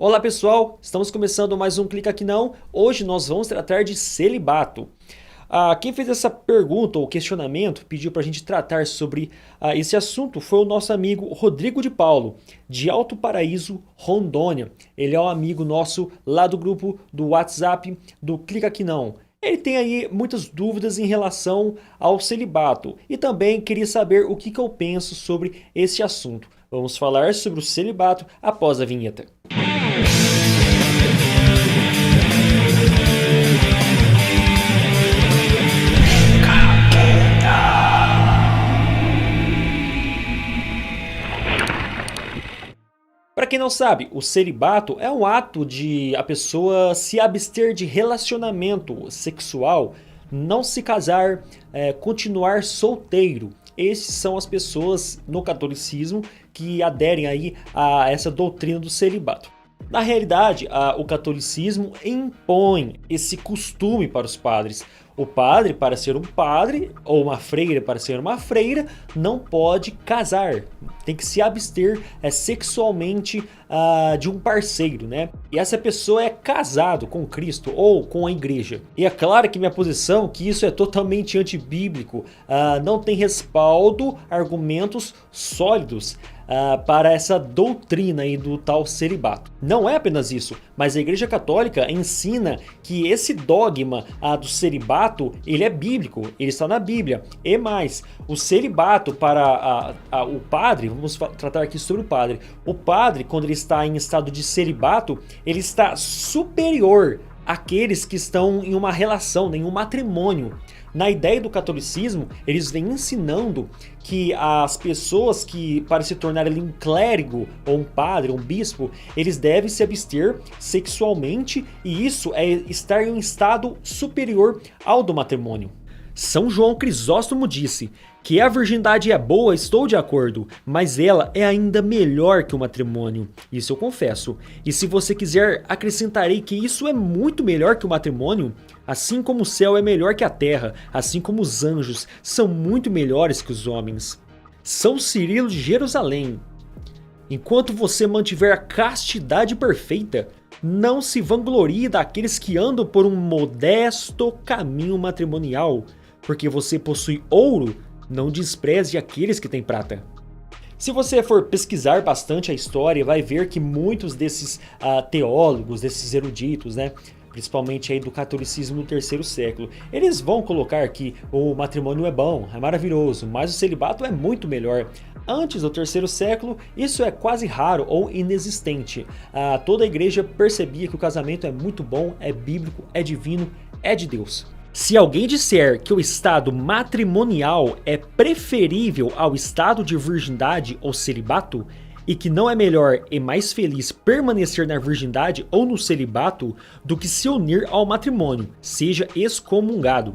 Olá pessoal, estamos começando mais um Clica Aqui Não. Hoje nós vamos tratar de celibato. Quem fez essa pergunta ou questionamento pediu para a gente tratar sobre esse assunto foi o nosso amigo Rodrigo de Paulo, de Alto Paraíso, Rondônia. Ele é um amigo nosso lá do grupo do WhatsApp do Clica Aqui Não. Ele tem aí muitas dúvidas em relação ao celibato e também queria saber o que eu penso sobre esse assunto. Vamos falar sobre o celibato após a vinheta. Para quem não sabe, o celibato é um ato de a pessoa se abster de relacionamento sexual, não se casar, continuar solteiro. Esses são as pessoas no catolicismo que aderem aí a essa doutrina do celibato. Na realidade, o catolicismo impõe esse costume para os padres. O padre, para ser um padre, ou uma freira, para ser uma freira, não pode casar. Tem que se abster sexualmente de um parceiro, né? E essa pessoa é casado com Cristo ou com a igreja. E é claro que minha posição, que isso é totalmente antibíblico, não tem respaldo, argumentos sólidos para essa doutrina aí do tal celibato. Não é apenas isso, mas a Igreja Católica ensina que esse dogma do celibato, ele é bíblico, ele está na Bíblia. E mais, o celibato para o padre, vamos tratar aqui sobre o padre. O padre, quando ele está em estado de celibato, ele está superior àqueles que estão em uma relação, em um matrimônio. Na ideia do catolicismo, eles vêm ensinando que as pessoas que, para se tornarem um clérigo, ou um padre, ou um bispo, eles devem se abster sexualmente, e isso é estar em um estado superior ao do matrimônio. São João Crisóstomo disse: que a virgindade é boa, estou de acordo, mas ela é ainda melhor que o matrimônio. Isso eu confesso. E se você quiser, acrescentarei que isso é muito melhor que o matrimônio. Assim como o céu é melhor que a terra, assim como os anjos são muito melhores que os homens. São Cirilo de Jerusalém: enquanto você mantiver a castidade perfeita, não se vanglorie daqueles que andam por um modesto caminho matrimonial, porque você possui ouro, não despreze aqueles que têm prata. Se você for pesquisar bastante a história, vai ver que muitos desses teólogos, desses eruditos, né, principalmente aí do catolicismo no 3º século, eles vão colocar que o matrimônio é bom, é maravilhoso, mas o celibato é muito melhor. Antes do 3º século, isso é quase raro ou inexistente. Toda a igreja percebia que o casamento é muito bom, é bíblico, é divino, é de Deus. Se alguém disser que o estado matrimonial é preferível ao estado de virgindade ou celibato, e que não é melhor e mais feliz permanecer na virgindade ou no celibato do que se unir ao matrimônio, seja excomungado.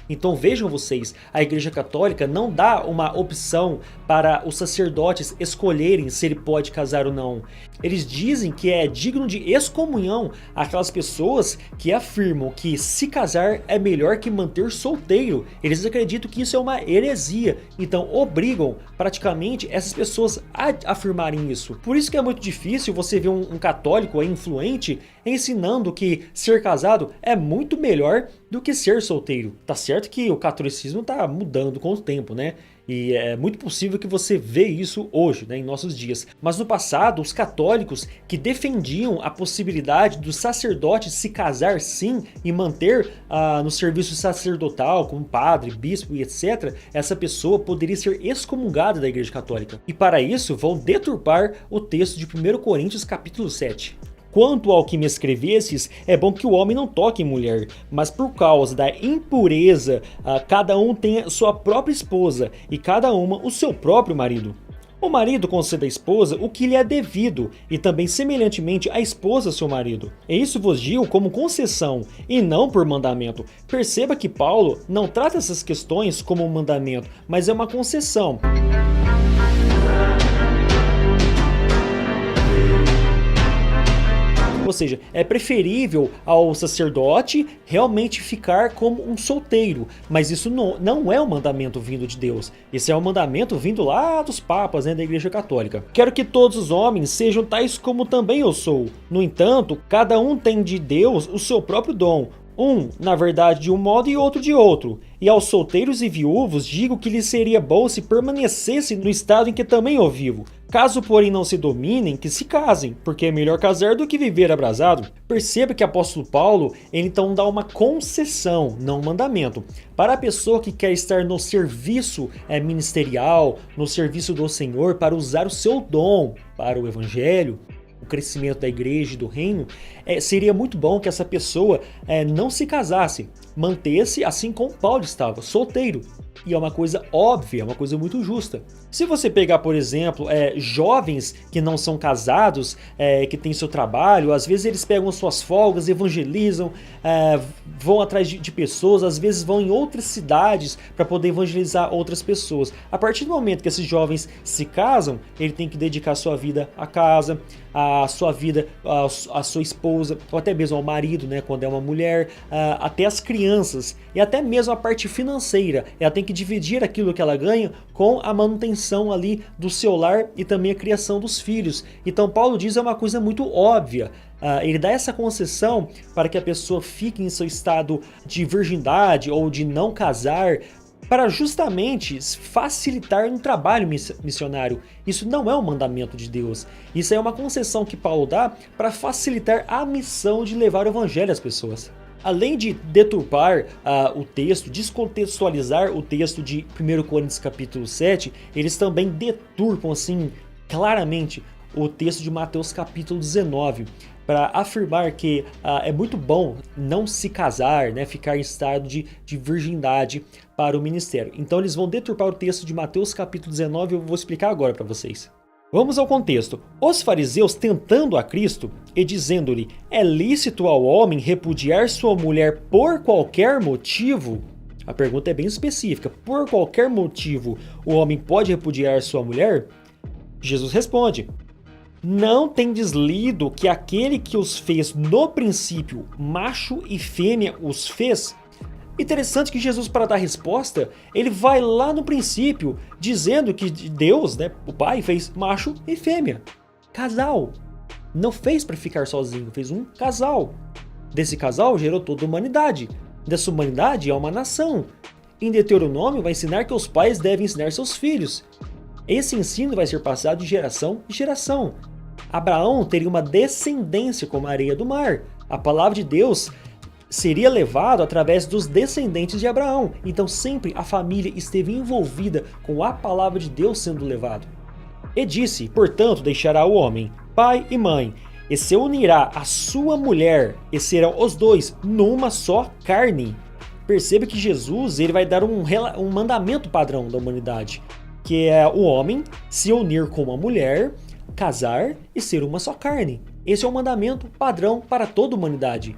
Então vejam vocês, a Igreja Católica não dá uma opção para os sacerdotes escolherem se ele pode casar ou não. Eles dizem que é digno de excomunhão aquelas pessoas que afirmam que se casar é melhor que manter solteiro. Eles acreditam que isso é uma heresia, então obrigam praticamente essas pessoas a afirmarem isso. Por isso que é muito difícil você ver um católico influente ensinando que ser casado é muito melhor do que ser solteiro. Tá certo que o catolicismo tá mudando com o tempo, né? E é muito possível que você vê isso hoje, né, em nossos dias. Mas no passado, os católicos que defendiam a possibilidade do sacerdote se casar sim e manter no serviço sacerdotal, como padre, bispo e etc., essa pessoa poderia ser excomungada da Igreja Católica. E para isso vão deturpar o texto de 1 Coríntios capítulo 7. Quanto ao que me escrevestes, é bom que o homem não toque em mulher, mas por causa da impureza, cada um tenha sua própria esposa, e cada uma o seu próprio marido. O marido conceda à esposa o que lhe é devido, e também semelhantemente a esposa seu marido. E isso vos digo como concessão, e não por mandamento. Perceba que Paulo não trata essas questões como um mandamento, mas é uma concessão. Ou seja, é preferível ao sacerdote realmente ficar como um solteiro. Mas isso não é um mandamento vindo de Deus. Esse é um mandamento vindo lá dos papas, né, da Igreja Católica. Quero que todos os homens sejam tais como também eu sou. No entanto, cada um tem de Deus o seu próprio dom. Um, na verdade, de um modo e outro de outro. E aos solteiros e viúvos digo que lhes seria bom se permanecessem no estado em que também eu vivo. Caso, porém, não se dominem, que se casem, porque é melhor casar do que viver abrasado. Perceba que o apóstolo Paulo, ele então dá uma concessão, não um mandamento. Para a pessoa que quer estar no serviço ministerial, no serviço do Senhor, para usar o seu dom para o evangelho, o crescimento da igreja e do reino, seria muito bom que essa pessoa não se casasse, mantesse assim como Paulo estava, solteiro. E é uma coisa óbvia, é uma coisa muito justa. Se você pegar, por exemplo, jovens que não são casados, que têm seu trabalho, às vezes eles pegam suas folgas, evangelizam, vão atrás de pessoas, às vezes vão em outras cidades para poder evangelizar outras pessoas. A partir do momento que esses jovens se casam, ele tem que dedicar a sua vida à casa, a sua vida à sua esposa, ou até mesmo ao marido, né, quando é uma mulher, até as crianças, e até mesmo a parte financeira. Ela tem que dividir aquilo que ela ganha com a manutenção ali do seu lar e também a criação dos filhos. Então Paulo diz uma coisa muito óbvia. Ele dá essa concessão para que a pessoa fique em seu estado de virgindade ou de não casar, para justamente facilitar um trabalho missionário. Isso não é um mandamento de Deus. Isso é uma concessão que Paulo dá para facilitar a missão de levar o evangelho às pessoas. Além de deturpar o texto, descontextualizar o texto de 1 Coríntios capítulo 7, eles também deturpam assim claramente o texto de Mateus capítulo 19, para afirmar que é muito bom não se casar, né, ficar em estado de virgindade para o ministério. Então eles vão deturpar o texto de Mateus capítulo 19 e eu vou explicar agora para vocês. Vamos ao contexto. Os fariseus tentando a Cristo e dizendo-lhe: é lícito ao homem repudiar sua mulher por qualquer motivo? A pergunta é bem específica. Por qualquer motivo o homem pode repudiar sua mulher? Jesus responde: não tendes lido que aquele que os fez no princípio, macho e fêmea os fez? Interessante que Jesus, para dar resposta, ele vai lá no princípio, dizendo que Deus, né, o Pai, fez macho e fêmea, casal. Não fez para ficar sozinho, fez um casal. Desse casal gerou toda a humanidade. Dessa humanidade é uma nação. Em Deuteronômio vai ensinar que os pais devem ensinar seus filhos. Esse ensino vai ser passado de geração em geração. Abraão teria uma descendência como a areia do mar. A palavra de Deus seria levado através dos descendentes de Abraão. Então sempre a família esteve envolvida com a palavra de Deus sendo levado. E disse: portanto deixará o homem pai e mãe, e se unirá à sua mulher, e serão os dois numa só carne. Perceba que Jesus ele vai dar um mandamento padrão da humanidade, que é o homem se unir com uma mulher, casar e ser uma só carne. Esse é o mandamento padrão para toda a humanidade.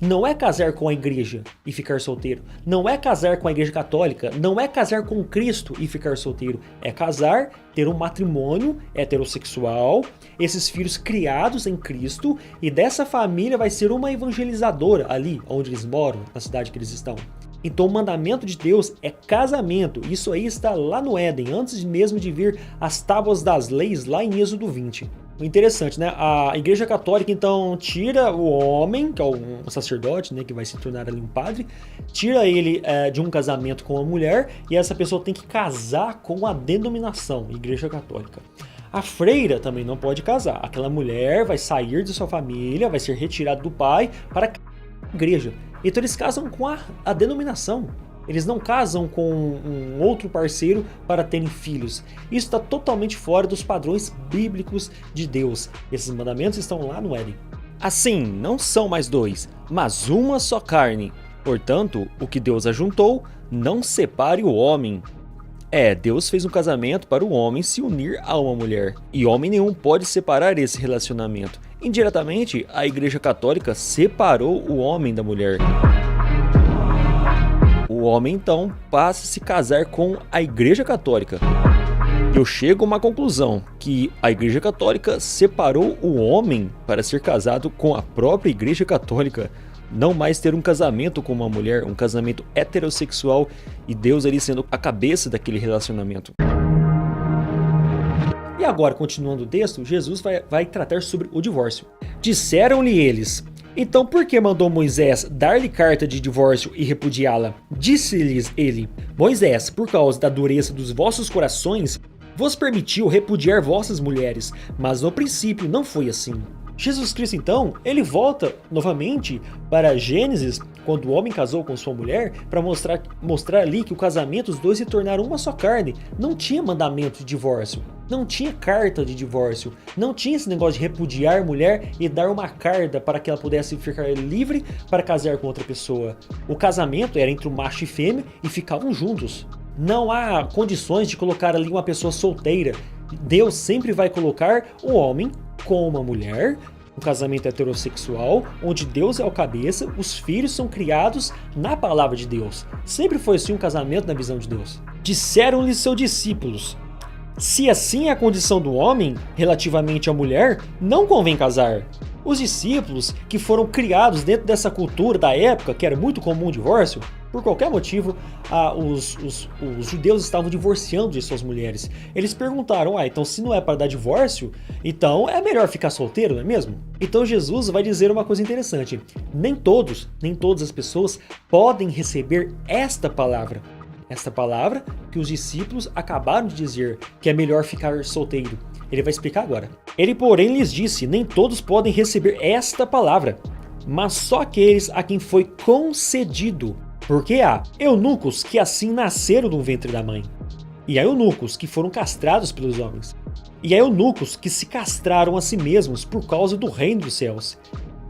Não é casar com a igreja e ficar solteiro. Não é casar com a igreja católica. Não é casar com Cristo e ficar solteiro. É casar, ter um matrimônio heterossexual, esses filhos criados em Cristo, e dessa família vai ser uma evangelizadora ali onde eles moram, na cidade que eles estão. Então o mandamento de Deus é casamento. Isso aí está lá no Éden, antes mesmo de vir as tábuas das leis lá em Êxodo 20. Interessante, né? A Igreja Católica então tira o homem, que é um sacerdote, né, que vai se tornar ali um padre, tira ele de um casamento com a mulher, e essa pessoa tem que casar com a denominação Igreja Católica. A freira também não pode casar. Aquela mulher vai sair de sua família, vai ser retirada do pai para a igreja. Então eles casam com a denominação. Eles não casam com um outro parceiro para terem filhos. Isso está totalmente fora dos padrões bíblicos de Deus. Esses mandamentos estão lá no Éden. Assim, não são mais dois, mas uma só carne. Portanto, o que Deus ajuntou, não separe o homem. Deus fez um casamento para o homem se unir a uma mulher. E homem nenhum pode separar esse relacionamento. Indiretamente, a Igreja Católica separou o homem da mulher. O homem então passa a se casar com a Igreja Católica. Eu chego a uma conclusão, que a Igreja Católica separou o homem para ser casado com a própria Igreja Católica, não mais ter um casamento com uma mulher, um casamento heterossexual e Deus ali sendo a cabeça daquele relacionamento. E agora, continuando o texto, Jesus vai tratar sobre o divórcio. Disseram-lhe eles: então por que mandou Moisés dar-lhe carta de divórcio e repudiá-la? Disse-lhes ele: Moisés, por causa da dureza dos vossos corações, vos permitiu repudiar vossas mulheres, mas no princípio não foi assim. Jesus Cristo, então, ele volta novamente para Gênesis, quando o homem casou com sua mulher, para mostrar ali que o casamento, os dois se tornaram uma só carne. Não tinha mandamento de divórcio, não tinha carta de divórcio, não tinha esse negócio de repudiar a mulher e dar uma carta para que ela pudesse ficar livre para casar com outra pessoa. O casamento era entre o macho e fêmea e ficavam juntos. Não há condições de colocar ali uma pessoa solteira. Deus sempre vai colocar o homem com uma mulher, um casamento heterossexual, onde Deus é o cabeça, os filhos são criados na palavra de Deus. Sempre foi assim um casamento na visão de Deus. Disseram-lhe seus discípulos: se assim é a condição do homem relativamente à mulher, não convém casar. Os discípulos, que foram criados dentro dessa cultura da época, que era muito comum o divórcio, por qualquer motivo, os judeus estavam divorciando de suas mulheres. Eles perguntaram: então se não é para dar divórcio, então é melhor ficar solteiro, não é mesmo? Então Jesus vai dizer uma coisa interessante: nem todas as pessoas podem receber esta palavra que os discípulos acabaram de dizer, que é melhor ficar solteiro. Ele vai explicar agora. Ele, porém, lhes disse: nem todos podem receber esta palavra, mas só aqueles a quem foi concedido. Porque há eunucos que assim nasceram do ventre da mãe, e há eunucos que foram castrados pelos homens, e há eunucos que se castraram a si mesmos por causa do reino dos céus.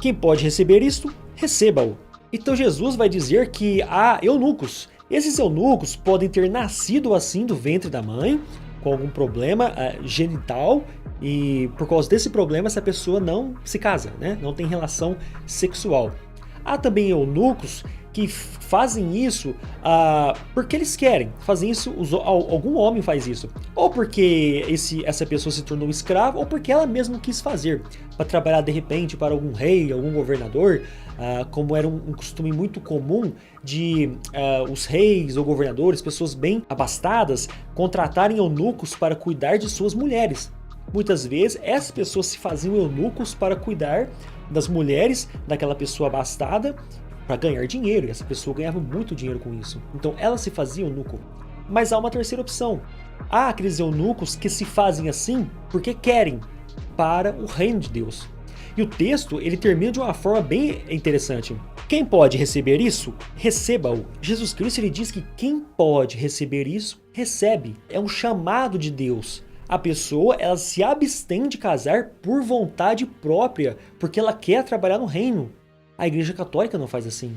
Quem pode receber isto, receba-o. Então Jesus vai dizer que há eunucos. Esses eunucos podem ter nascido assim do ventre da mãe, com algum problema genital, e por causa desse problema essa pessoa não se casa, né? Não tem relação sexual. Há também eunucos que fazem isso porque eles querem. Fazem isso, algum homem faz isso. Ou porque essa pessoa se tornou escrava, ou porque ela mesma quis fazer, para trabalhar de repente para algum rei, algum governador, como era um costume muito comum de os reis ou governadores, pessoas bem abastadas, contratarem eunucos para cuidar de suas mulheres. Muitas vezes essas pessoas se faziam eunucos para cuidar das mulheres daquela pessoa abastada, para ganhar dinheiro, e essa pessoa ganhava muito dinheiro com isso. Então ela se fazia eunuco. Mas há uma terceira opção. Há aqueles eunucos que se fazem assim porque querem, para o reino de Deus. E o texto, ele termina de uma forma bem interessante. Quem pode receber isso, receba-o. Jesus Cristo, ele diz que quem pode receber isso, recebe. É um chamado de Deus. A pessoa, ela se abstém de casar por vontade própria, porque ela quer trabalhar no reino. A Igreja Católica não faz assim.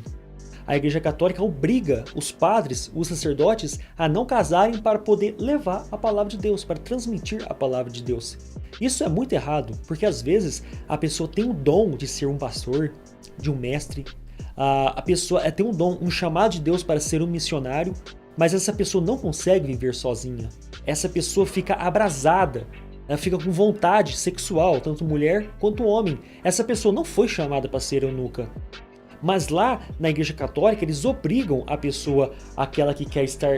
A Igreja Católica obriga os padres, os sacerdotes, a não casarem para poder levar a palavra de Deus, para transmitir a palavra de Deus. Isso é muito errado, porque às vezes a pessoa tem o dom de ser um pastor, de um mestre, a pessoa tem um dom, um chamado de Deus para ser um missionário, mas essa pessoa não consegue viver sozinha. Essa pessoa fica abrasada, ela fica com vontade sexual, tanto mulher quanto homem. Essa pessoa não foi chamada para ser eunuca. Mas lá na Igreja Católica eles obrigam a pessoa, aquela que quer estar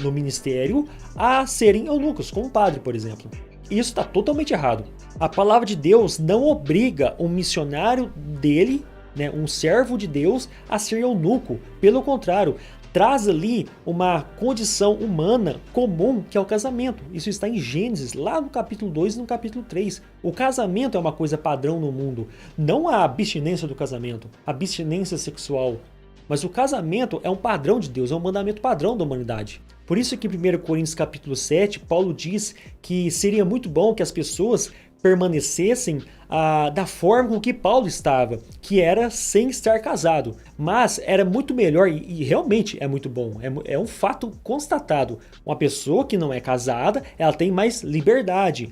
no ministério, a serem eunucos, como um padre, por exemplo. E isso está totalmente errado. A palavra de Deus não obriga um missionário dele, né, um servo de Deus, a ser eunuco. Pelo contrário, traz ali uma condição humana comum, que é o casamento. Isso está em Gênesis, lá no capítulo 2 e no capítulo 3. O casamento é uma coisa padrão no mundo. Não a abstinência do casamento, a abstinência sexual. Mas o casamento é um padrão de Deus, é um mandamento padrão da humanidade. Por isso que em 1 Coríntios capítulo 7, Paulo diz que seria muito bom que as pessoas permanecessem da forma com que Paulo estava, que era sem estar casado. Mas era muito melhor, e realmente é muito bom, é um fato constatado. Uma pessoa que não é casada, ela tem mais liberdade.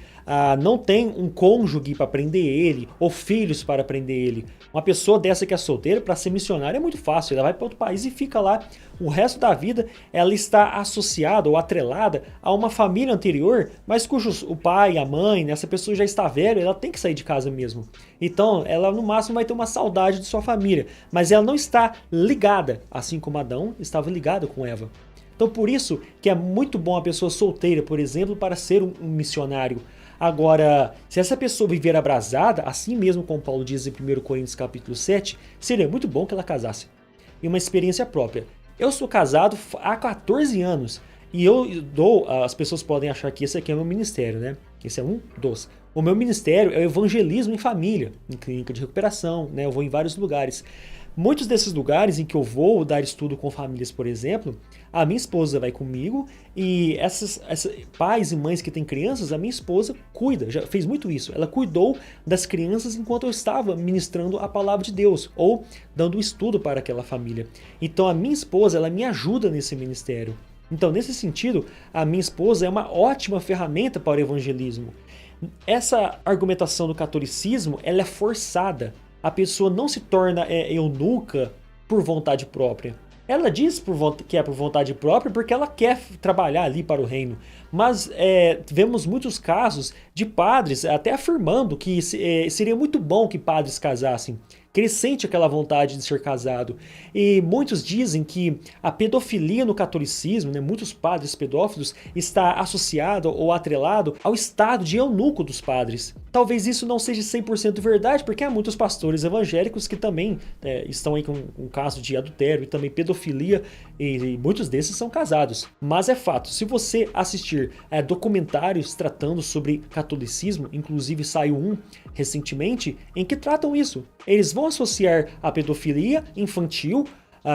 não tem um cônjuge para prender ele, ou filhos para prender ele. Uma pessoa dessa que é solteira, para ser missionária é muito fácil, ela vai para outro país e fica lá o resto da vida. Ela está associada ou atrelada a uma família anterior, mas cujos o pai, a mãe, né, essa pessoa já está velha, ela tem que sair de casa mesmo. Então, ela no máximo vai ter uma saudade de sua família, mas ela não está ligada, assim como Adão estava ligado com Eva. Então, por isso que é muito bom a pessoa solteira, por exemplo, para ser um missionário. Agora, se essa pessoa viver abrasada, assim mesmo como Paulo diz em 1 Coríntios capítulo 7, seria muito bom que ela casasse. E uma experiência própria. Eu sou casado há 14 anos e eu dou, as pessoas podem achar que esse aqui é o meu ministério, né? Esse é um dos. O meu ministério é o evangelismo em família, em clínica de recuperação, né? Eu vou em vários lugares. Muitos desses lugares em que eu vou dar estudo com famílias, por exemplo, a minha esposa vai comigo e esses pais e mães que têm crianças, a minha esposa cuida, já fez muito isso. Ela cuidou das crianças enquanto eu estava ministrando a palavra de Deus ou dando estudo para aquela família. Então a minha esposa, ela me ajuda nesse ministério. Então, nesse sentido, a minha esposa é uma ótima ferramenta para o evangelismo. Essa argumentação do catolicismo, ela é forçada. A pessoa não se torna eunuca por vontade própria. Ela diz que é por vontade própria porque ela quer trabalhar ali para o reino. Mas vemos muitos casos de padres até afirmando que seria muito bom que padres casassem, que ele sente aquela vontade de ser casado. E muitos dizem que a pedofilia no catolicismo, né, muitos padres pedófilos, está associado ou atrelado ao estado de eunuco dos padres. Talvez isso não seja 100% verdade, porque há muitos pastores evangélicos que também estão aí com um caso de adultério e também pedofilia, e muitos desses são casados. Mas é fato, se você assistir documentários tratando sobre catolicismo, inclusive saiu um recentemente, em que tratam isso. Eles vão associar a pedofilia infantil,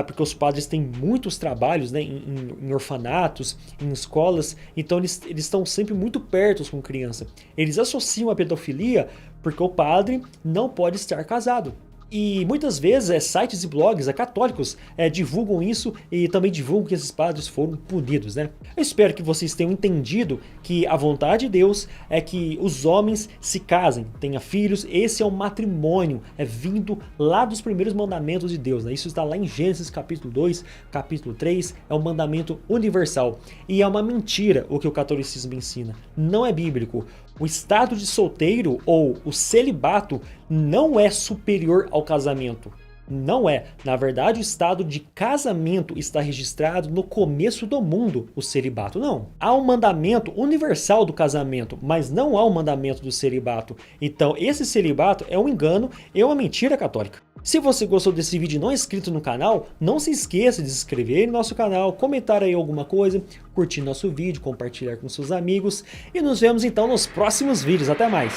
porque os padres têm muitos trabalhos, né, em orfanatos, em escolas, então eles estão sempre muito perto com criança. Eles associam a pedofilia porque o padre não pode estar casado. E muitas vezes sites e blogs católicos divulgam isso e também divulgam que esses padres foram punidos, né? Eu espero que vocês tenham entendido que a vontade de Deus é que os homens se casem, tenham filhos. Esse é um matrimônio, vindo lá dos primeiros mandamentos de Deus, né? Isso está lá em Gênesis capítulo 2, capítulo 3, é um mandamento universal. E é uma mentira o que o catolicismo ensina, não é bíblico. O estado de solteiro ou o celibato não é superior ao casamento. Não é. Na verdade, o estado de casamento está registrado no começo do mundo, o celibato não. Há um mandamento universal do casamento, mas não há um mandamento do celibato. Então, esse celibato é um engano, é uma mentira católica. Se você gostou desse vídeo e não é inscrito no canal, não se esqueça de se inscrever no nosso canal, comentar aí alguma coisa, curtir nosso vídeo, compartilhar com seus amigos e nos vemos então nos próximos vídeos. Até mais!